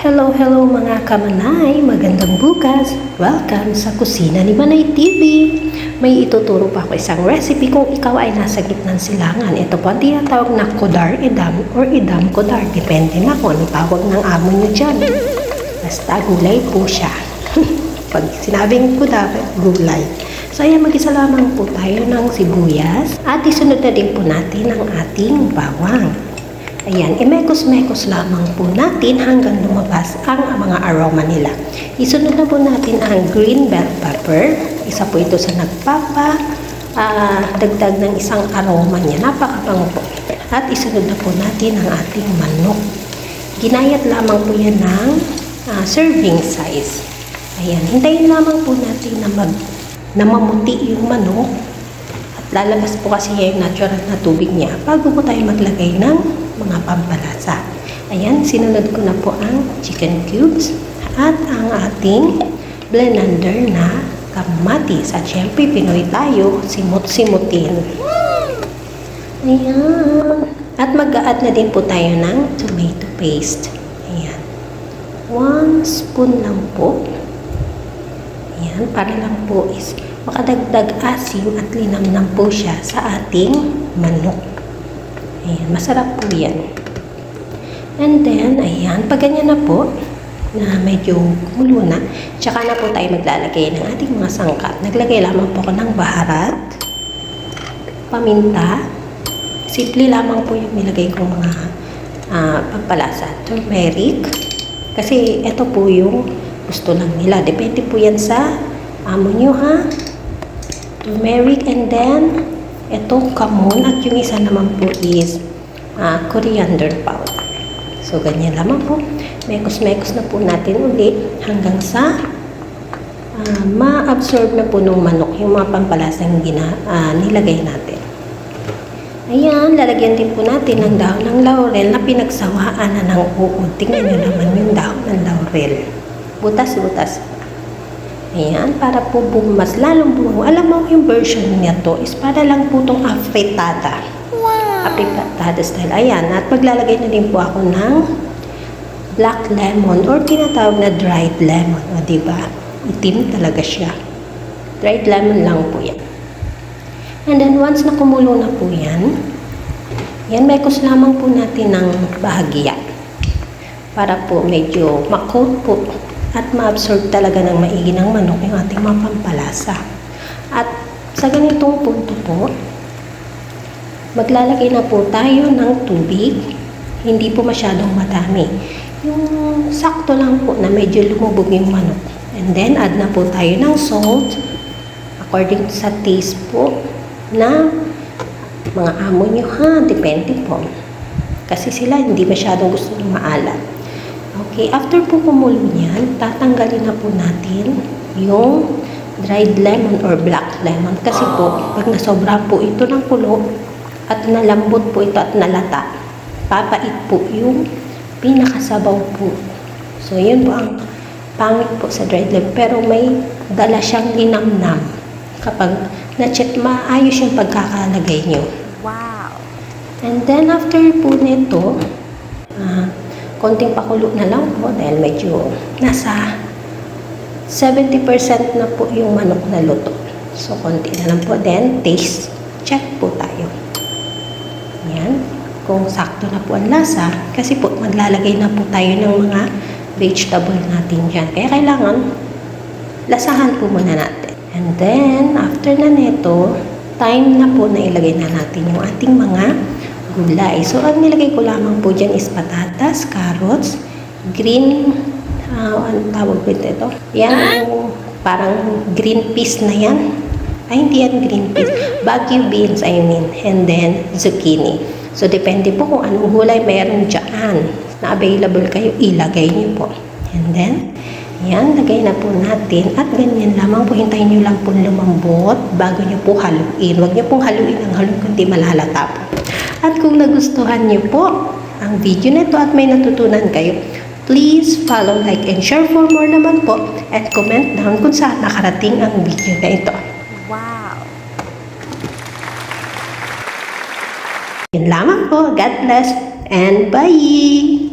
Hello mga kamanay! Magandang bukas! Welcome sa Kusina ni Manay TV! May ituturo pa ako isang recipe kung ikaw ay nasa gitnang silangan. Ito po ang tinatawag na kudar edam or edam kudar. Depende na kung anong tawag ng amo nyo dyan. Basta gulay po siya. Pag sinabing kudar, gulay. So ayan, mag-isa lamang po tayo ng sibuyas at isunod na din po natin ang ating bawang. Ayan, imekos-mekos lamang po natin hanggang lumabas ang mga aroma nila. Isunod na po natin ang green bell pepper. Isa po ito sa dagdag ng isang aroma niya. Napakabango po. At isunod na po natin ang ating manok. Ginayat lamang po yan ng serving size. Ayan, hintayin lamang po natin na mamuti yung manok. At lalabas po kasi yung natural na tubig niya bago po tayo maglagay ng mga pampalasa. Ayan, sinunod ko na po ang chicken cubes at ang ating blender na kamatis. At syempre, Pinoy tayo, simot-simutin. Ayan. At mag-a-add na din po tayo ng tomato paste. Ayan. 1 spoon lang po. Ayan, para lang po is makadagdag asim at linamnam po siya sa ating manok. Ayan, masarap po yan. And then, ayan, pag ganyan na po, na medyo kumulo na, tsaka na po tayo maglalagay ng ating mga sangkap. Naglagay lamang po ako ng baharat, paminta, simple lamang po yung nilagay kong mga pampalasa. Turmeric, kasi ito po yung gusto lang nila. Depende po yan sa amo nyo, ha? Turmeric, and then itong kamon, at yung isa naman po is coriander powder. So, ganyan lamang po. Mekos-mekos na po natin ulit hanggang sa ma-absorb na po ng manok yung mga pampalasang nilagay natin. Ayan, lalagyan din po natin ng dahon ng laurel na pinagsawaan na ng uod. Tingnan nyo naman yung dahon ng laurel. Butas-butas. Ayan, para po mas lalong bumango. Alam mo, yung version niya to is para lang po itong afritada. Wow! Afritada style. Ayan, at maglalagay na din po ako ng black lemon or tinatawag na dried lemon. O, diba? Itim talaga siya. Dried lemon lang po yan. And then, once na kumulo na po yan, mekos lamang po natin ng bahagya. Para po medyo ma-coat po at ma-absorb talaga ng maigi ng manok yung ating mga pampalasa. At sa ganitong punto po, maglalagay na po tayo ng tubig. Hindi po masyadong madami. Yung sakto lang po na medyo lumubog yung manok. And then, add na po tayo ng salt according sa taste po na mga amo nyo, ha? Depende po. Kasi sila hindi masyadong gusto ng maalat. Okay, after po kumulo niyan, tatanggalin na po natin yung dried lemon or black lemon. Kasi po, pag nasobra po ito ng kulo at nalambot po ito at nalata, papait po yung pinakasabaw po. So, yun po ang pangit po sa dried lemon. Pero may dala siyang linamnam. Kapag na-check, maayos yung pagkakalagay nyo. Wow! And then, after po nito, konting pakulo na lang po dahil medyo nasa 70% na po yung manok na luto. So, konti na lang po. Then, taste check po tayo. Yan. Kung sakto na po ang lasa, kasi po maglalagay na po tayo ng mga vegetable natin dyan. Kaya kailangan lasahan po muna natin. And then, after na nito, time na po na ilagay na natin yung ating mga gulay. So, ang nilagay ko lamang po dyan is patatas, carrots, green, ano tawag po ito? Yan, parang green peas na yan. Ay, hindi yan green peas. Baguio beans, I mean. And then, zucchini. So, depende po kung anong gulay mayroon dyan na available kayo, ilagay niyo po. And then, yan, lagay na po natin. At ganyan lamang po, hintayin nyo lang po lumambot bago nyo po haluin. Huwag nyo pong haluin ang haluin kundi malalata po. At kung nagustuhan niyo po ang video nito at may natutunan kayo, please follow, like, and share for more naman po. At comment down kung saan nakarating ang video na ito. Wow! Yan lamang po. God bless and bye!